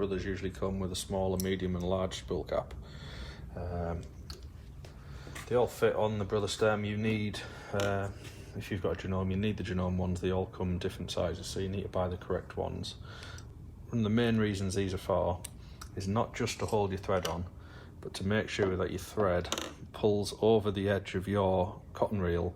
brothers usually come with a small, a medium and a large spool cap. They all fit on the brother stem. You need, if you've got a genome, you need the genome ones. They all come different sizes, so you need to buy the correct ones. One of the main reasons these are for is not just to hold your thread on, but to make sure that your thread pulls over the edge of your cotton reel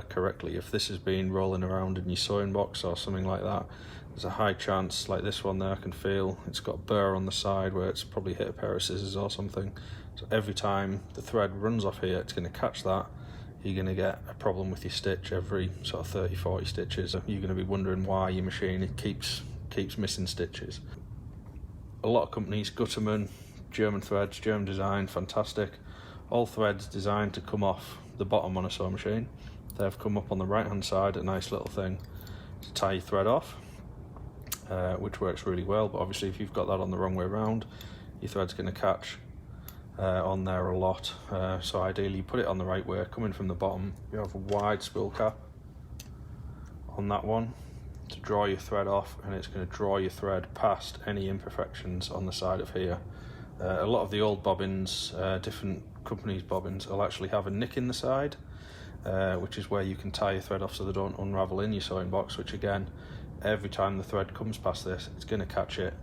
correctly. If this has been rolling around in your sewing box or something like that, there's a high chance, like this one there, I can feel it's got a burr on the side where it's probably hit a pair of scissors or something. So every time the thread runs off here, it's going to catch that. You're going to get a problem with your stitch every sort of 30-40 stitches. You're going to be wondering why your machine keeps missing stitches. A lot of companies, Gutterman, German threads, German design, fantastic. All threads designed to come off the bottom on a sewing machine. They've come up on the right hand side, a nice little thing to tie your thread off, which works really well. But obviously if you've got that on the wrong way around, your thread's going to catch on there a lot. So ideally you put it on the right way, coming from the bottom. You have a wide spool cap on that one to draw your thread off, and it's going to draw your thread past any imperfections on the side of here. A lot of the old bobbins, different companies' bobbins, will actually have a nick in the side, which is where you can tie your thread off so they don't unravel in your sewing box, which again, every time the thread comes past this, it's going to catch it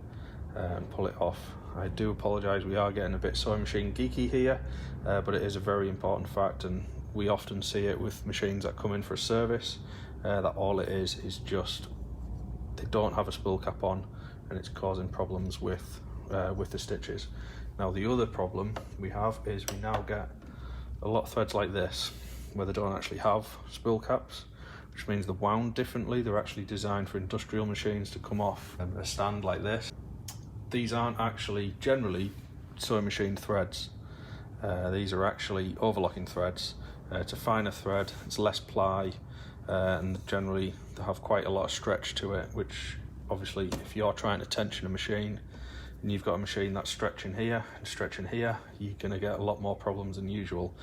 and pull it off. I do apologise, we are getting a bit sewing machine geeky here, but it is a very important fact, and we often see it with machines that come in for a service, that all it is just they don't have a spool cap on, and it's causing problems with the stitches. Now the other problem we have is we now get a lot of threads like this where they don't actually have spool caps, which means they're wound differently. They're actually designed for industrial machines to come off a stand like this. These aren't actually generally sewing machine threads. These are actually overlocking threads. It's a finer thread, it's less ply, and generally they have quite a lot of stretch to it, which obviously if you're trying to tension a machine and you've got a machine that's stretching here and stretching here, you're going to get a lot more problems than usual.